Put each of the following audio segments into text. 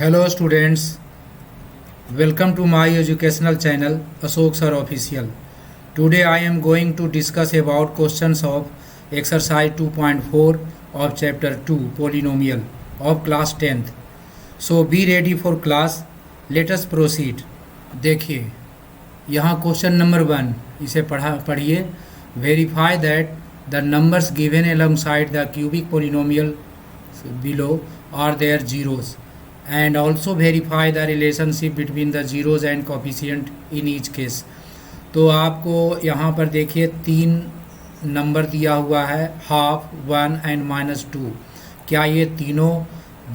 Hello students, welcome to my educational channel Ashok Sir Official. Today I am going to discuss about questions of exercise 2.4 of chapter 2 polynomial of class 10th. So be ready for class. Let us proceed. देखिए यहाँ question number 1 इसे पढ़िए. Verify that the numbers given alongside the cubic polynomial below are their zeros and also verify the relationship between the zeros and coefficient in each case. तो आपको यहाँ पर देखिए 3 number दिया हुआ है, हाफ, 1 एंड -2. क्या ये तीनों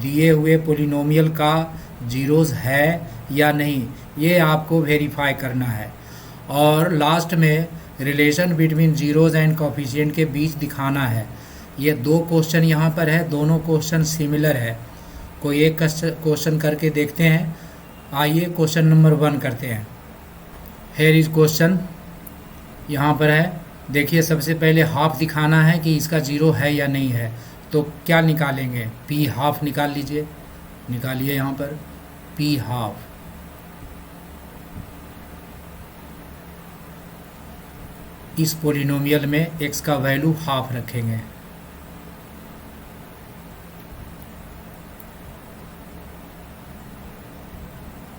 दिए हुए पोलिनोमियल का जीरोज़ है या नहीं, ये आपको वेरीफाई करना है. और लास्ट में relation between zeros and coefficient के बीच दिखाना है. ये 2 क्वेश्चन यहाँ पर है, दोनों क्वेश्चन सिमिलर है. कोई एक क्वेश्चन करके देखते हैं. आइए क्वेश्चन नंबर 1 करते हैं. हेयर इज क्वेश्चन यहाँ पर है. देखिए सबसे पहले हाफ दिखाना है कि इसका जीरो है या नहीं है. तो क्या निकालेंगे, पी हाफ निकाल लीजिए. निकालिए यहाँ पर पी हाफ. इस पोलिनोमियल में x का वैल्यू हाफ रखेंगे.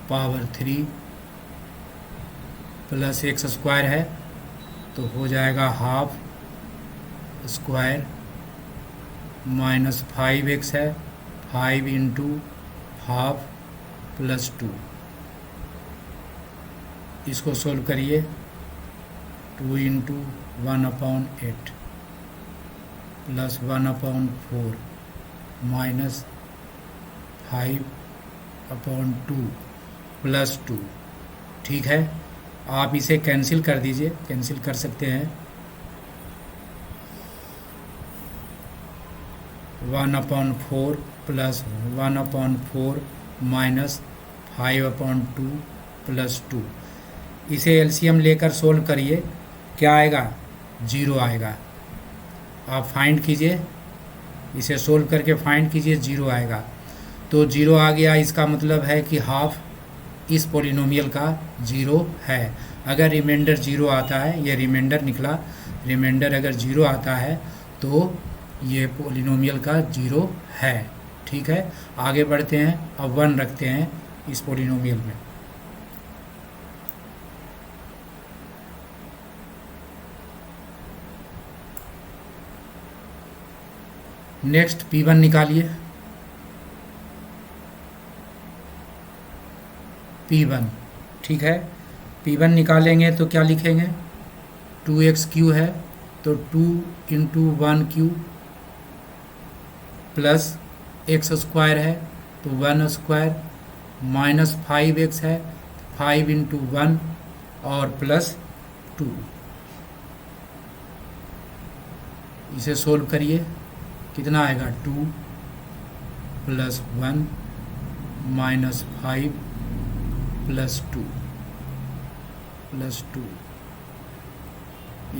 पावर 3 प्लस एक्स स्क्वायर है तो हो जाएगा हाफ स्क्वायर माइनस 5x है, 5 इंटू हाफ प्लस 2. इसको सोल्व करिए. 2 इंटू 1/8 प्लस 1/4 माइनस 5/2 प्लस 2. ठीक है, आप इसे कैंसिल कर दीजिए. कैंसिल कर सकते हैं. 1/4 प्लस 1/4 माइनस 5/2 प्लस 2. इसे एलसीएम लेकर सोल्व करिए. क्या आएगा, 0 आएगा. आप फाइंड कीजिए, इसे सोल्व करके फाइंड कीजिए, 0 आएगा. तो 0 आ गया, इसका मतलब है कि हाफ इस पोलिनोमियल का 0 है. अगर रिमाइंडर 0 आता है, ये रिमाइंडर निकला, रिमाइंडर अगर 0 आता है तो ये पोलिनोमियल का 0 है. ठीक है, आगे बढ़ते हैं. अब 1 रखते हैं इस पोलिनोमियल में. नेक्स्ट P1 निकालिए. P1 ठीक है. P1 निकालेंगे तो क्या लिखेंगे, 2x³ है तो 2 इंटू 1³ प्लस एक्स स्क्वायर है तो 1 स्क्वायर माइनस 5x है, 5 इंटू 1 और प्लस 2. इसे सोल्व करिए. कितना आएगा, 2 प्लस 1 माइनस 5 प्लस 2 प्लस 2.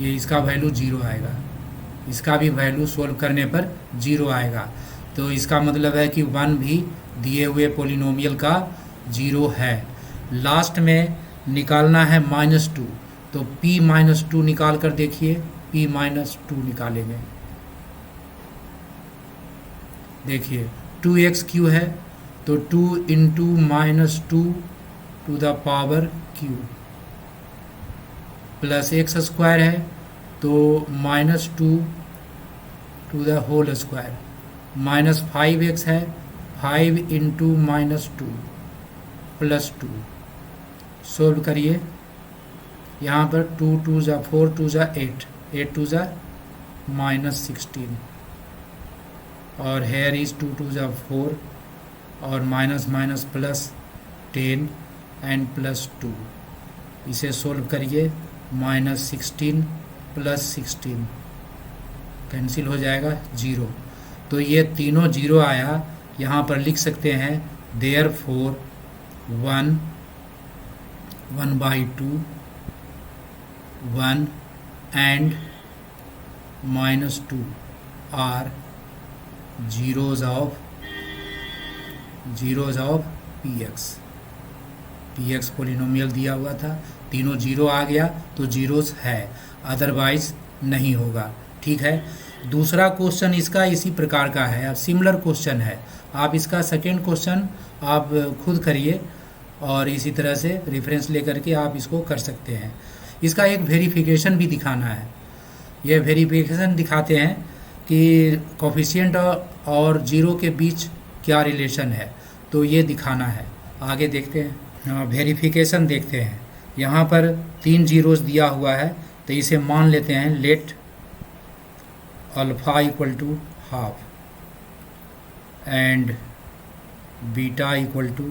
ये इसका वैल्यू 0 आएगा. इसका भी वैल्यू सोल्व करने पर 0 आएगा. तो इसका मतलब है कि 1 भी दिए हुए पोलिनोमियल का 0 है. लास्ट में निकालना है -2. तो p -2 निकाल कर देखिए. p -2 निकालेंगे. देखिए 2x³ है तो 2 into -2 to the power q plus X square है तो -2 to the whole square minus 5x है, 5 इंटू -2 प्लस 2. सोल्व करिए. यहाँ पर 2 2 जा 4 2 जा 8, 8 2 जा -16 और हेयर इज 2 2 जा 4 और minus minus plus 10 and plus 2. इसे सोल्व करिए. -16 प्लस 16 कैंसिल हो जाएगा, 0. तो ये तीनों 0 आया. यहाँ पर लिख सकते हैं therefore 1/2 1 and -2 are zeros of P X polynomial दिया हुआ था, तीनों जीरो आ गया तो जीरोस है, अदरवाइज नहीं होगा। ठीक है। दूसरा क्वेश्चन इसका इसी प्रकार का है, अब सिमिलर क्वेश्चन है। आप इसका सेकेंड क्वेश्चन आप खुद करिए और इसी तरह से रेफरेंस लेकर के आप इसको कर सकते हैं। इसका एक वेरिफिकेशन भी दिखाना है। यह वेरिफिकेशन दिखाते हैं कि कोफिशिएंट और जीरो के बीच क्या रिलेशन है, तो ये दिखाना है। आगे देखते हैं, वेरिफिकेशन देखते हैं। यहाँ पर 3 जीरोस दिया हुआ है, तो इसे मान लेते हैं let alpha equal to half and beta equal to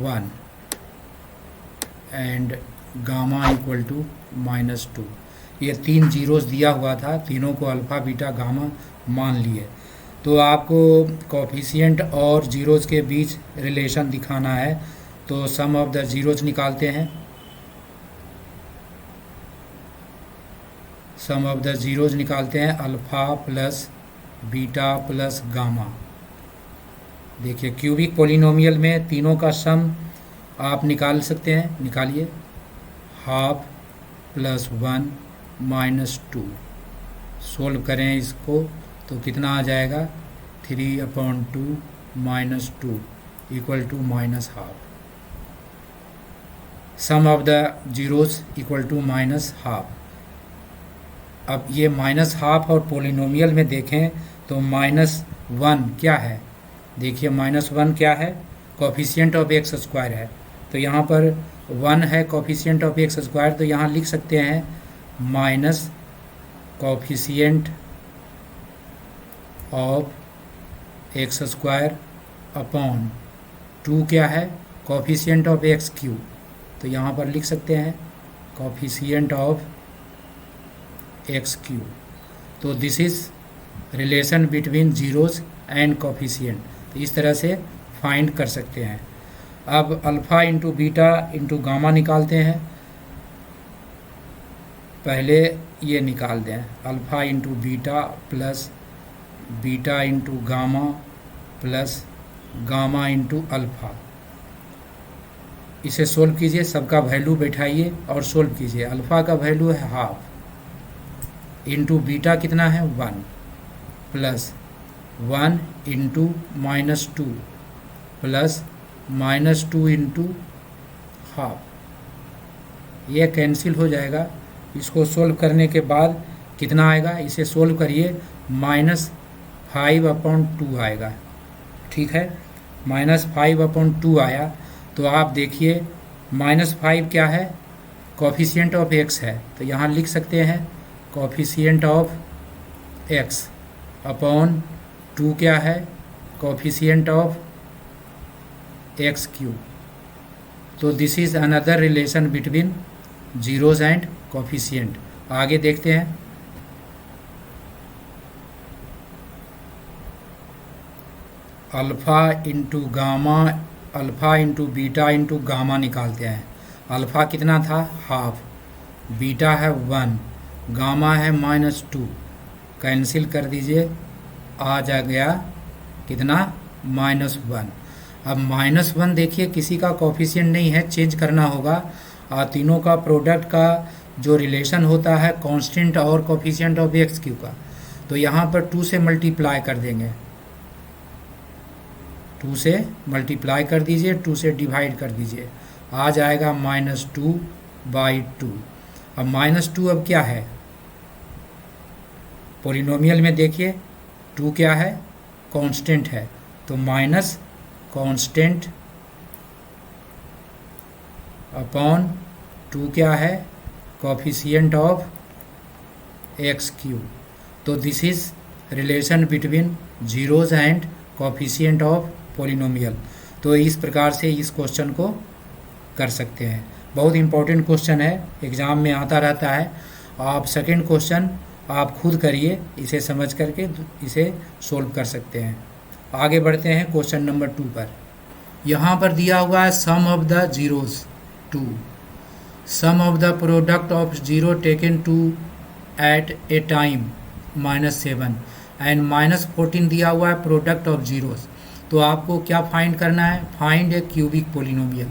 1 and gamma equal to -2। ये 3 जीरोस दिया हुआ था, तीनों को अल्फ़ा बीटा गामा मान लिए। तो आपको कोफिशिएंट और जीरोस के बीच रिलेशन दिखाना है, तो सम ऑफ द जीरोस निकालते हैं। सम ऑफ द जीरोस निकालते हैं, alpha plus beta plus gamma. देखिए क्यूबिक पोलिनोमियल में तीनों का सम आप निकाल सकते हैं, निकालिए। हाफ प्लस 1 -2, सोल्व करें इसको तो कितना आ जाएगा, 3/2 -2 equal to -half. Sum of the zeros equal to -half. अब ये -हाफ और पोलिनोमियल में देखें तो -1 क्या है, देखिए -1 क्या है, कोफिशिएंट ऑफ एक्स स्क्वायर है। तो यहाँ पर 1 है कोफिशिएंट ऑफ एक्स स्क्वायर, तो यहाँ लिख सकते हैं minus coefficient of x square upon 2 क्या है, कोफिशिएंट ऑफ एक्स क्यूब। तो यहाँ पर लिख सकते हैं कोफिशिएंट ऑफ एक्स क्यूब। तो this is relation between zeros and coefficient. तो इस तरह से फाइंड कर सकते हैं। अब alpha into beta into gamma निकालते हैं। पहले ये निकाल दें, alpha into beta plus beta into gamma plus gamma into alpha. इसे सोल्व कीजिए, सबका वैल्यू बैठाइए और सोल्व कीजिए। अल्फ़ा का वैल्यू है हाफ इंटू बीटा कितना है 1 plus 1 into -2 plus -2 into half. ये कैंसिल हो जाएगा। इसको सोल्व करने के बाद कितना आएगा, इसे सोल्व करिए, -5/2 आएगा। ठीक है, -5/2 आया। तो आप देखिए -5 क्या है, कोफिशिएंट ऑफ एक्स है, तो यहाँ लिख सकते हैं कोफिशिएंट ऑफ एक्स अपॉन 2 क्या है, कोफिशिएंट ऑफ एक्स क्यूब। तो this is another relation between zeros and coefficient. आगे देखते हैं। Alpha into gamma, alpha into beta into gamma निकालते हैं। अल्फ़ा कितना था हाफ, बीटा है 1, गामा है -2, कैंसिल कर दीजिए, आ जा गया कितना -1। अब -1 देखिए किसी का कोफिशिएंट नहीं है, चेंज करना होगा। तीनों का प्रोडक्ट का जो रिलेशन होता है कांस्टेंट और कोफिशिएंट ऑफ एक्स क्यू का, तो यहाँ पर 2 से मल्टीप्लाई कर देंगे, 2 से मल्टीप्लाई कर दीजिए, 2 से डिवाइड कर दीजिए, आ जाएगा -2/2। अब -2 अब क्या है, पोलिनोमियल में देखिए 2 क्या है, कांस्टेंट है, तो माइनस कांस्टेंट अपॉन 2 क्या है, कोफिशिएंट ऑफ एक्स क्यूब। तो this is relation between zeros and coefficient of polynomial. तो इस प्रकार से इस क्वेश्चन को कर सकते हैं। बहुत इंपॉर्टेंट क्वेश्चन है, एग्ज़ाम में आता रहता है। आप सेकंड क्वेश्चन आप खुद करिए, इसे समझ करके इसे सोल्व कर सकते हैं। आगे बढ़ते हैं क्वेश्चन नंबर 2 पर। यहाँ पर दिया हुआ है sum of the zeros 2, sum of the product of zero taken two at a time -7 and -14 दिया हुआ है प्रोडक्ट ऑफ जीरोस। तो आपको क्या फाइंड करना है, फाइंड ए क्यूबिक पोलिनोमियल।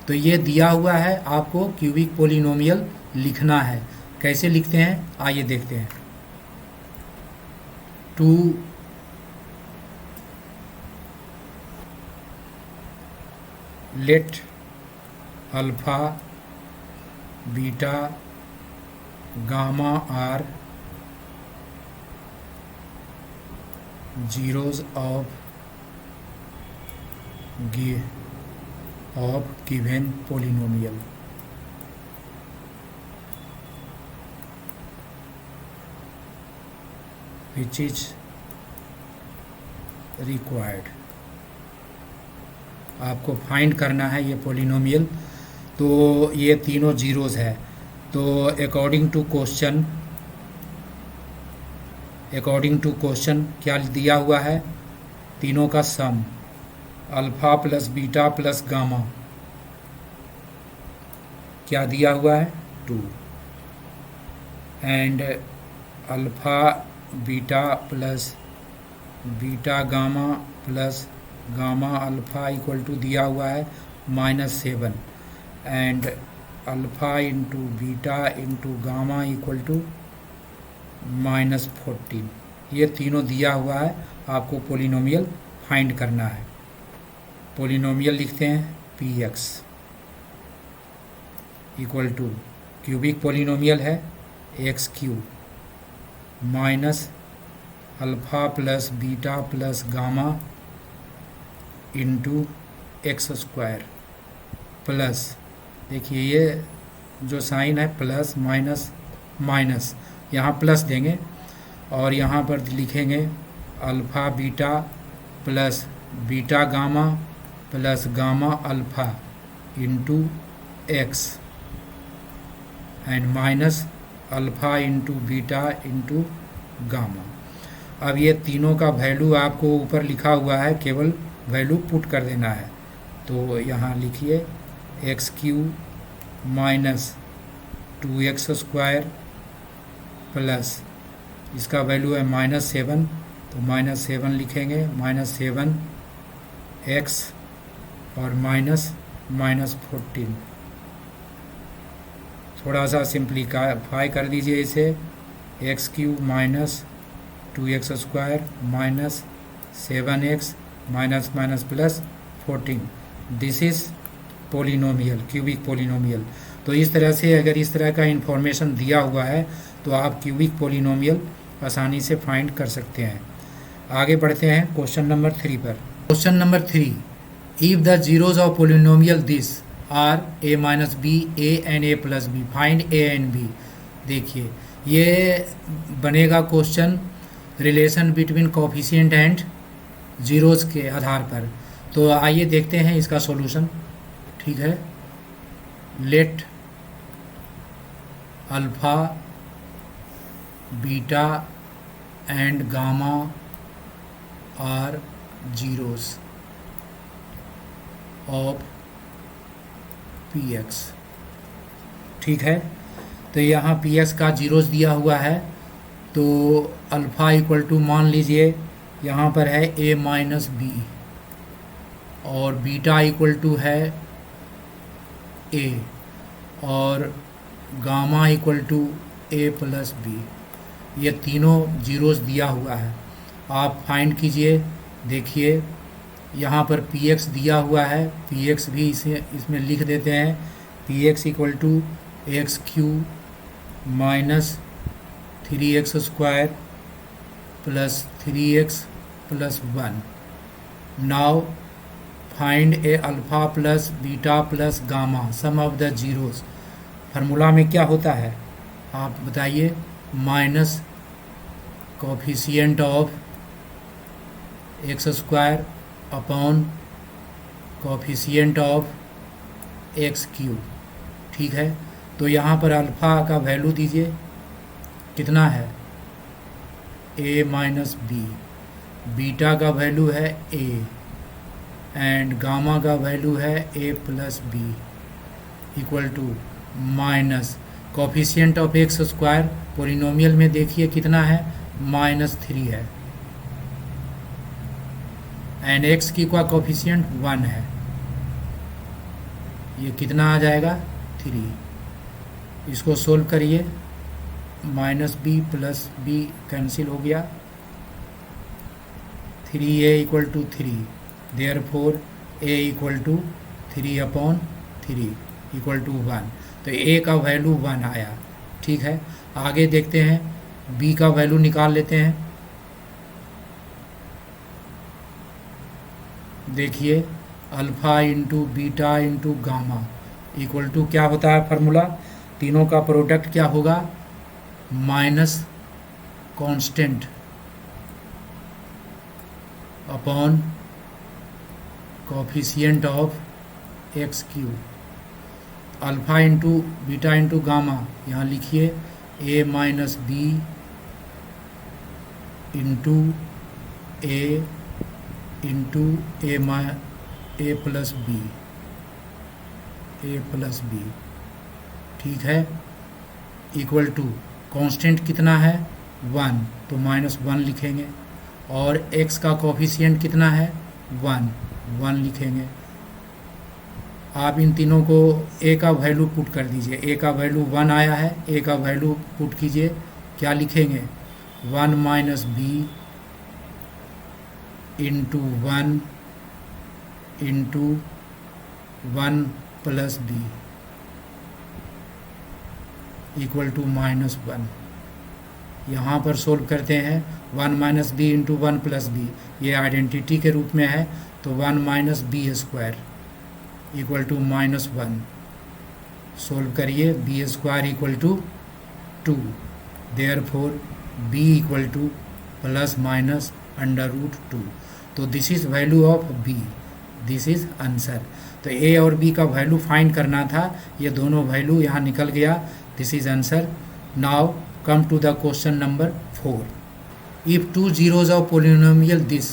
तो ये दिया हुआ है, आपको क्यूबिक पोलिनोमियल लिखना है। कैसे लिखते हैं आइए देखते हैं। To let alpha beta gamma are zeros of given polynomial। which is required। आपको फाइंड करना है ये पोलिनोमियल। तो ये तीनों जीरोज है, तो अकॉर्डिंग टू क्वेश्चन क्या दिया हुआ है, तीनों का sum alpha plus beta plus gamma क्या दिया हुआ है 2 and alpha beta plus beta gamma plus gamma alpha equal to दिया हुआ है -7 and alpha into beta into gamma equal to -14। ये तीनों दिया हुआ है, आपको पोलिनोमियल फाइंड करना है। पोलिनोमियल लिखते हैं px equal to cubic polynomial है x³ minus alpha plus beta plus gamma into x² plus, देखिए ये जो साइन है प्लस माइनस माइनस, यहाँ प्लस देंगे और यहाँ पर लिखेंगे alpha beta plus beta gamma plus gamma alpha into X and minus alpha into beta into gamma. अब ये तीनों का वैल्यू आपको ऊपर लिखा हुआ है, केवल वैल्यू पुट कर देना है। तो यहाँ लिखिए x³ माइनस 2x² प्लस इसका वैल्यू है -7, तो -7 लिखेंगे, -7x और -14। थोड़ा सा सिंप्लीफाई कर दीजिए इसे, x³ minus 2x² minus 7x minus minus plus 14। This is polynomial, cubic polynomial. तो इस तरह से अगर इस तरह का इंफॉर्मेशन दिया हुआ है तो आप क्यूबिक पोलिनोमियल आसानी से फाइंड कर सकते हैं। आगे बढ़ते हैं क्वेश्चन नंबर 3 पर। Question number 3, if the zeros of polynomial this are a minus B A and a plus B, find a and b। देखिए ये बनेगा question relation between coefficient and zeros के आधार पर। तो आइए देखते हैं इसका सॉल्यूशन। ठीक है, let alpha beta and gamma are zeros of px। ठीक है, तो यहाँ px का जीरोज दिया हुआ है, तो अल्फ़ा इक्वल टू मान लीजिए यहाँ पर है a माइनस बी और बीटा इक्वल टू है a और gamma equal to a plus B. ये तीनों जीरोस दिया हुआ है, आप फाइंड कीजिए। देखिए यहाँ पर px दिया हुआ है, px भी इसमें लिख देते हैं, px equal to x³ minus 3x² plus 3x plus 1। Now find a alpha plus beta plus gamma sum of the zeros. Formula में क्या होता है आप बताइए, minus coefficient of x² upon coefficient of x³। ठीक है, तो यहाँ पर अल्फ़ा का वैल्यू दीजिए, कितना है a माइनस बी, बीटा का वैल्यू है a एंड गामा का वैल्यू है a plus B equal to minus coefficient of x² polynomial में देखिए कितना है -3 है एंड एक्स की का कोफिशिएंट 1 है, ये कितना आ जाएगा 3। इसको सोल्व करिए, minus b plus b cancel हो गया, 3a equal to 3, therefore a equal to 3/3 equal to 1। तो a का वैल्यू 1 आया। ठीक है, आगे देखते हैं, b का वैल्यू निकाल लेते हैं। देखिए alpha into beta into gamma equal to क्या होता है फार्मूला, तीनों का प्रोडक्ट क्या होगा, minus constant upon coefficient of x cube. Alpha into beta into gamma, यहाँ लिखिए a minus B into a into a plus b. ठीक है, इक्वल टू कांस्टेंट कितना है 1, तो -1 लिखेंगे, और x का कोफिशिएंट कितना है 1 लिखेंगे। आप इन तीनों को a का वैल्यू पुट कर दीजिए, a का वैल्यू 1 आया है, a का वैल्यू पुट कीजिए, क्या लिखेंगे 1 minus B into 1 into 1 plus B equal to -1। यहाँ पर सोल्व करते हैं, 1 minus B into 1 plus B, ये आइडेंटिटी के रूप में है, तो 1 minus B square equal to -1। Solve करिए, B square equal to 2, therefore B equal to plus minus √2। तो this is value of B, this is answer. तो ए और बी का वैल्यू फाइंड करना था, ये दोनों वैल्यू यहाँ निकल गया, this is answer. Now come to the question number 4. If two zeros of polynomial this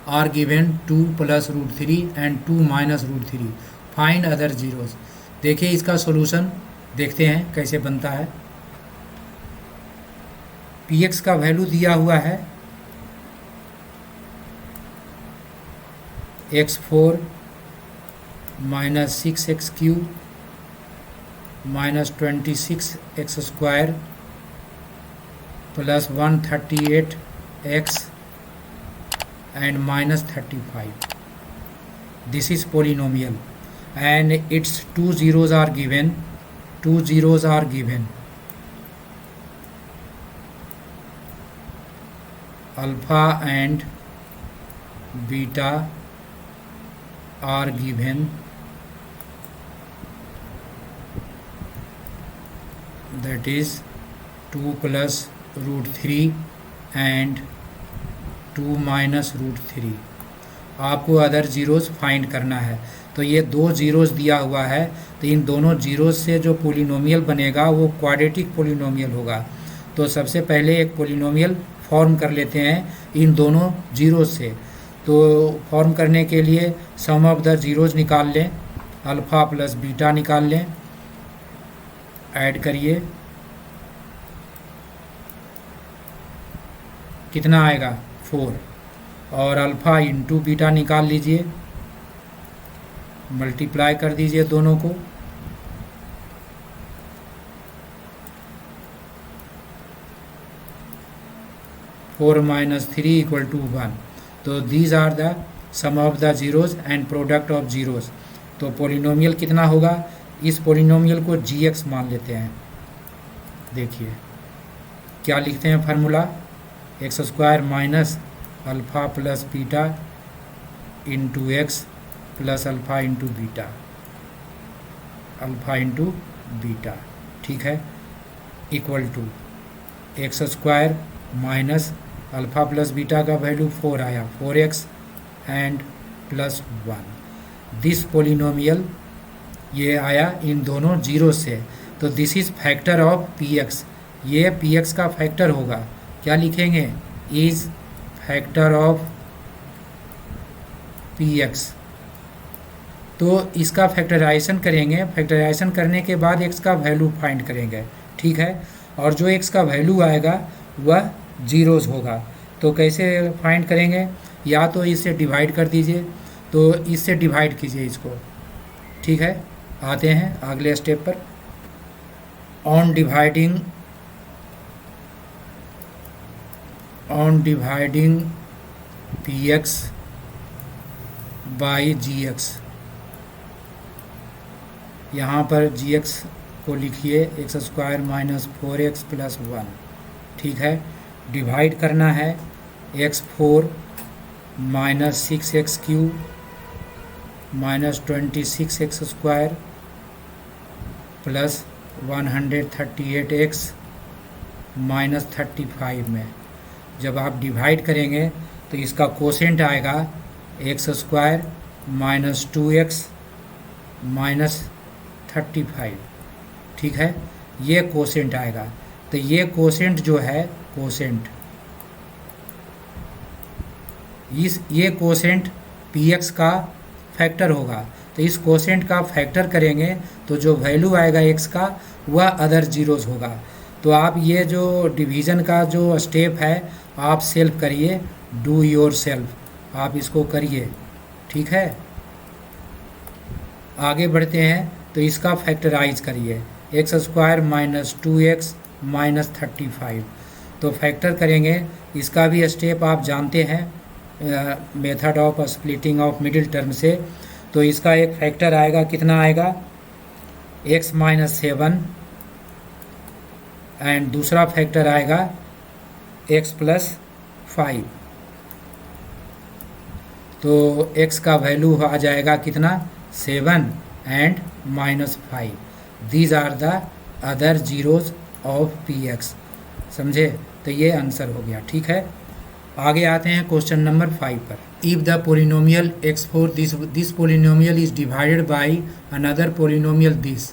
are given 2 plus √3 and 2 minus √3, find other zeros. देखिए इसका सॉल्यूशन देखते हैं कैसे बनता है। px का वैल्यू दिया हुआ है x4 minus 6x³ minus 26x² plus 138x and minus 35. This is polynomial and its two zeros are given. Alpha and beta are given, that is 2 plus √3 and 2 minus √3। आपको अदर जीरोज़ फाइंड करना है। तो ये 2 zeros दिया हुआ है, तो इन दोनों जीरोज़ से जो पोलिनोमियल बनेगा वो क्वाड्रेटिक पोलिनोमियल होगा। तो सबसे पहले एक पोलिनोमियल फॉर्म कर लेते हैं इन दोनों जीरोज़ से। तो फॉर्म करने के लिए सम ऑफ द जीरोज़ निकाल लें, अल्फ़ा प्लस बीटा निकाल लें, ऐड करिए, कितना आएगा 4, और अल्फ़ा इंटू बीटा निकाल लीजिए, मल्टीप्लाई कर दीजिए दोनों को, फोर माइनस 3 इक्वल टू 1। तो these are the sum of the zeros and product of zeros. तो पोलिनोमियल कितना होगा, इस पोलिनोमियल को gx मान लेते हैं। देखिए क्या लिखते हैं formula, x² minus alpha plus beta into x plus alpha into beta, ठीक है, equal to x² minus alpha plus beta का वैल्यू 4 आया, 4x and plus 1। This polynomial ये आया इन दोनों जीरो से। तो this is factor of px, ये px का फैक्टर होगा। क्या लिखेंगे, इज फैक्टर ऑफ px। तो इसका फैक्टराइजेशन करेंगे, फैक्टराइजेशन करने के बाद x का वैल्यू फाइंड करेंगे, ठीक है, और जो x का वैल्यू आएगा वह जीरोज़ होगा। तो कैसे फाइंड करेंगे, या तो इससे डिवाइड कर दीजिए, तो इससे डिवाइड कीजिए इसको। ठीक है, आते हैं अगले स्टेप पर। On dividing p x by g x, यहाँ पर जी एक्स को लिखिए x square minus 4x plus 1। ठीक है, डिवाइड करना है x4 minus 6x³ minus 26x square plus 138x minus 35 में। जब आप डिवाइड करेंगे तो इसका कोसेंट आएगा x square minus 2x minus 35। ठीक है, ये कोसेंट आएगा। तो ये कोसेंट जो है, कोसेंट ये कोसेंट px का फैक्टर होगा। तो इस कोसेंट का फैक्टर करेंगे तो जो वैल्यू आएगा x का वह अदर जीरोज होगा। तो आप ये जो डिवीज़न का जो स्टेप है आप सेल्फ करिए, डू योर सेल्फ, आप इसको करिए। ठीक है, आगे बढ़ते हैं। तो इसका फैक्टराइज करिए, x square minus 2x minus 35। तो फैक्टर करेंगे, इसका भी स्टेप आप जानते हैं method of splitting of middle term से। तो इसका एक फैक्टर आएगा, कितना आएगा, x माइनस 7 एंड दूसरा फैक्टर आएगा x प्लस 5। तो x का वैल्यू आ जाएगा कितना, 7 and minus 5। These are the other zeros of px। समझे, तो ये आंसर हो गया। ठीक है, आगे आते हैं क्वेश्चन नंबर 5 पर। If the polynomial x4 this polynomial is divided by another polynomial this,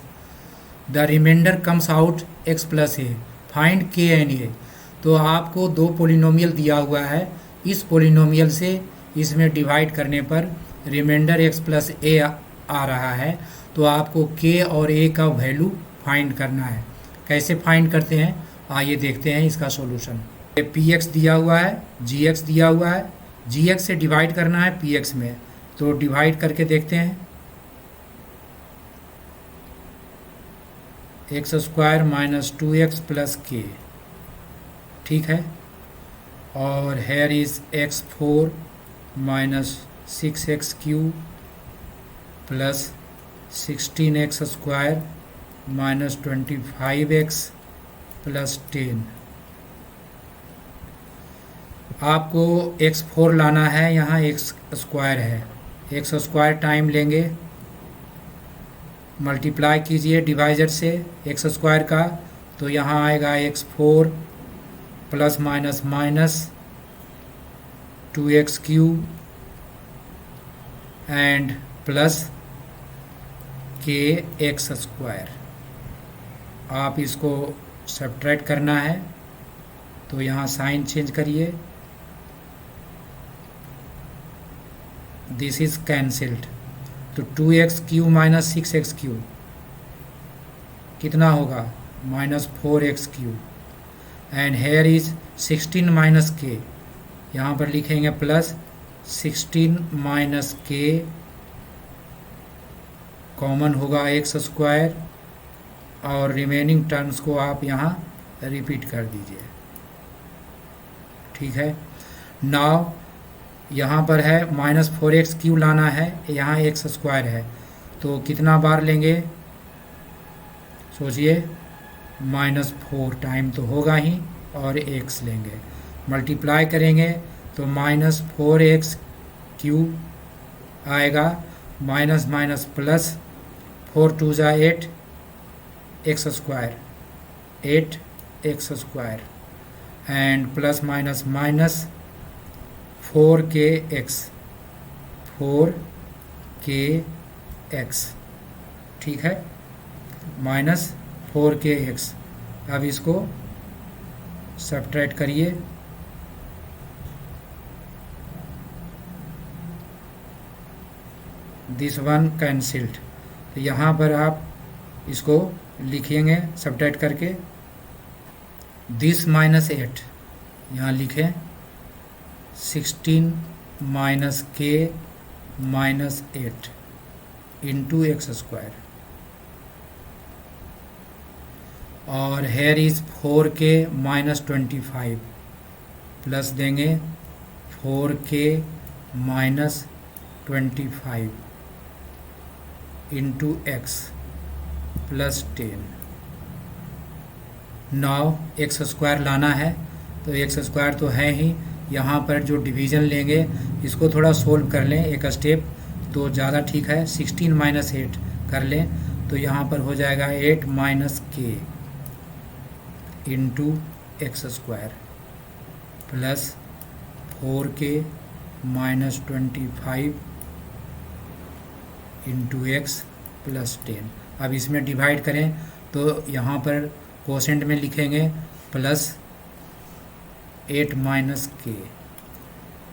the remainder comes out x plus a, find k and a। तो आपको दो पोलिनोमियल दिया हुआ है, इस पोलिनोमियल से इसमें डिवाइड करने पर रिमाइंडर x प्लस ए आ रहा है। तो आपको k और a का वैल्यू फाइंड करना है। कैसे फाइंड करते हैं, आइए देखते हैं इसका सॉल्यूशन। px दिया हुआ है, gx दिया हुआ है, gx से डिवाइड करना है px में। तो डिवाइड करके देखते हैं, x square minus 2x plus k। ठीक है, और here is x4 minus 6x³ plus 16x square minus 25x plus 10। आपको x4 लाना है, यहाँ x स्क्वायर है, x स्क्वायर टाइम लेंगे, मल्टीप्लाई कीजिए डिवाइजर से x स्क्वायर का। तो यहाँ आएगा x4 plus minus minus 2x³ and plus kx square. आप इसको सब्ट्रैक्ट करना है, तो यहाँ साइन चेंज करिए, दिस इज कैंसिल्ड। तो 2x³ माइनस 6x³ कितना होगा, minus 4x³ and here is 16 minus k, यहाँ पर लिखेंगे प्लस 16 माइनस k, कॉमन होगा x स्क्वायर और रिमेनिंग टर्म्स को आप यहाँ रिपीट कर दीजिए। ठीक है, नाउ यहाँ पर है माइनस 4x³ लाना है, यहाँ x स्क्वायर है, तो कितना बार लेंगे, सोचिए, माइनस 4 टाइम तो होगा ही और x लेंगे, मल्टीप्लाई करेंगे तो माइनस 4x³ आएगा, माइनस माइनस प्लस 4 2 जा 8 x square 8x square and plus minus minus 4kx 4kx। ठीक है, माइनस 4kx। अब इसको सब्ट्रैक्ट करिए, दिस वन कैंसिल्ड। तो यहाँ पर आप इसको लिखेंगे सब्ट्रैक्ट करके, दिस माइनस 8, यहाँ लिखें 16 माइनस के माइनस 8 इंटू एक्स स्क्वायर, और here is 4k minus 25 plus देंगे 4k minus 25 into x plus 10। Now x square लाना है, तो एक्स स्क्वायर तो है ही, यहाँ पर जो डिवीज़न लेंगे इसको थोड़ा सोल्व कर लें एक स्टेप तो ज़्यादा ठीक है। 16 माइनस 8 कर लें तो यहाँ पर हो जाएगा 8 माइनस के into x square plus 4k minus 25 into x plus 10। अब इसमें डिवाइड करें तो यहाँ पर कोसेंट में लिखेंगे प्लस 8 माइनस के,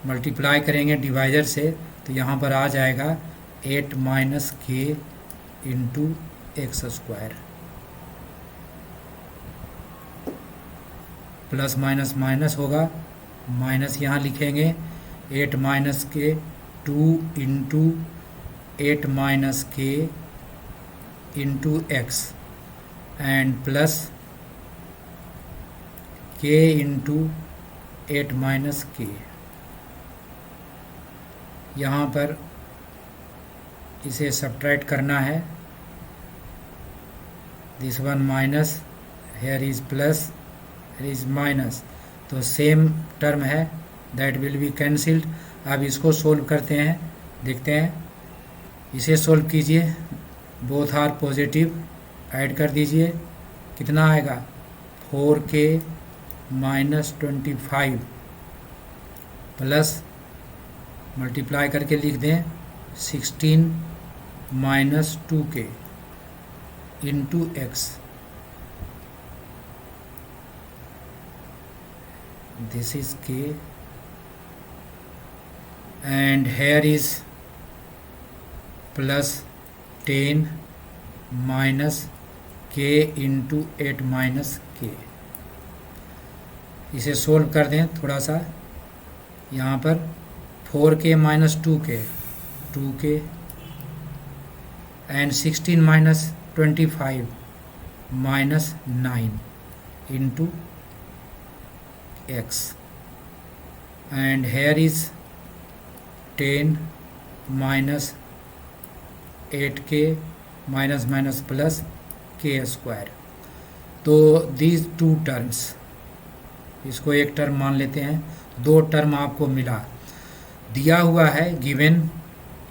मल्टीप्लाई करेंगे डिवाइजर से तो यहाँ पर आ जाएगा 8 माइनस के into x square, plus minus minus होगा, माइनस यहाँ लिखेंगे 8 माइनस के 2 इंटू 8 माइनस के इंटू एक्स एंड प्लस के इंटू 8 माइनस के। यहाँ पर इसे सब्ट्रैक्ट करना है, this one minus, here is plus, here is minus, तो सेम टर्म है, दैट विल बी कैंसिल्ड। अब इसको सोल्व करते हैं, देखते हैं, इसे सोल्व कीजिए, बोथ आर पॉजिटिव, ऐड कर दीजिए, कितना आएगा 4k माइनस 25 प्लस मल्टीप्लाई करके लिख दें 16 minus 2k into x, this is k and here is plus 10 minus k into 8 minus k। इसे सोल्व कर दें थोड़ा सा, यहाँ पर 4k minus 2k and 16 minus 25 minus 9 into X and here is 10 minus 8k minus minus plus के square. तो these two terms, इसको एक टर्म मान लेते हैं, दो टर्म आपको मिला, दिया हुआ है गिवन,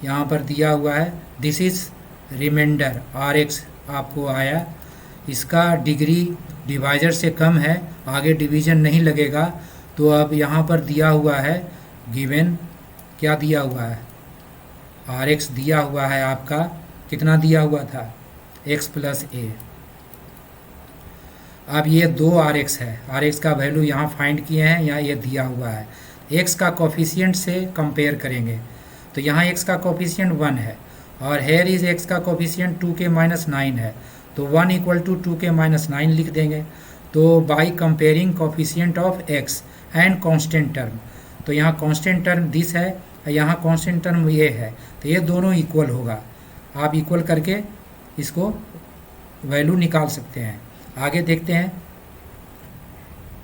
यहाँ पर दिया हुआ है दिस इज रिमाइंडर RX आपको आया, इसका डिग्री डिवाइजर से कम है, आगे डिवीजन नहीं लगेगा, तो अब यहाँ पर दिया हुआ है गिवन, क्या दिया हुआ है RX दिया हुआ है आपका, कितना दिया हुआ था x प्लस a। अब ये दो RX है, RX का वैल्यू यहाँ फाइंड किए हैं, यहाँ ये दिया हुआ है, x का कोफिशिएंट से कंपेयर करेंगे तो यहाँ x का कोफिशिएंट 1 है और हेयर इज x का कोफिशिएंट 2k माइनस 9 है, तो 1 इक्वल टू 2k माइनस 9 लिख देंगे। तो by comparing coefficient of x and constant term, तो यहाँ कांस्टेंट टर्म दिस है, यहाँ कांस्टेंट टर्म ये है, तो ये दोनों इक्वल होगा, आप इक्वल करके इसको वैल्यू निकाल सकते हैं। आगे देखते हैं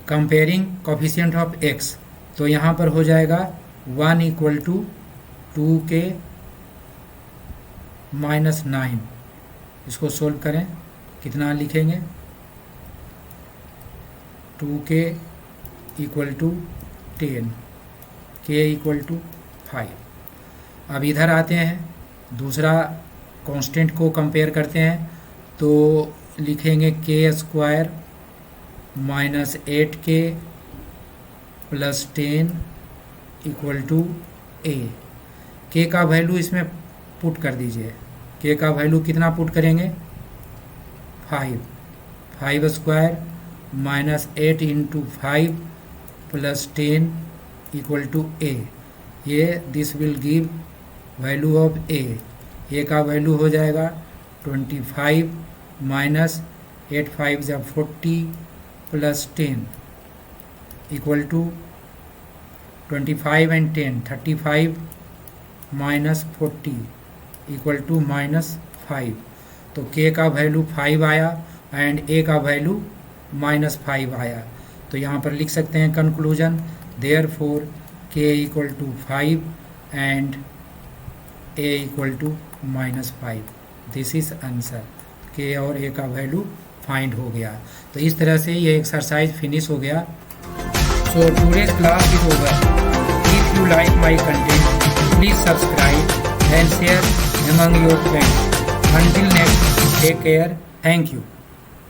कंपेयरिंग कोफिशिएंट ऑफ x, तो यहाँ पर हो जाएगा 1 इक्वल टू 2k माइनस 9, इसको सोल्व करें, कितना लिखेंगे 2k equal to 10, k equal to 5। अब इधर आते हैं, दूसरा कांस्टेंट को कंपेयर करते हैं, तो लिखेंगे k square minus 8k plus 10 equal to a। k का वैल्यू इसमें पुट कर दीजिए, k का वैल्यू कितना पुट करेंगे 5 square minus 8 into 5 plus 10 equal to a, ये this will give value of a का वैल्यू हो जाएगा 25 माइनस 8 5 जा 40 plus 10 equal to 25 and 10, 35 minus 40 equal to -5। तो k का वैल्यू 5 आया एंड a का वैल्यू -5 आया। तो यहाँ पर लिख सकते हैं conclusion, therefore k equal to 5 and a equal to -5। This is answer. k और a का वैल्यू फाइंड हो गया। तो इस तरह से ये एक्सरसाइज फिनिश हो गया। So today's class is over. If you like my content, please subscribe and share among your friends. Until next, take care. Thank you.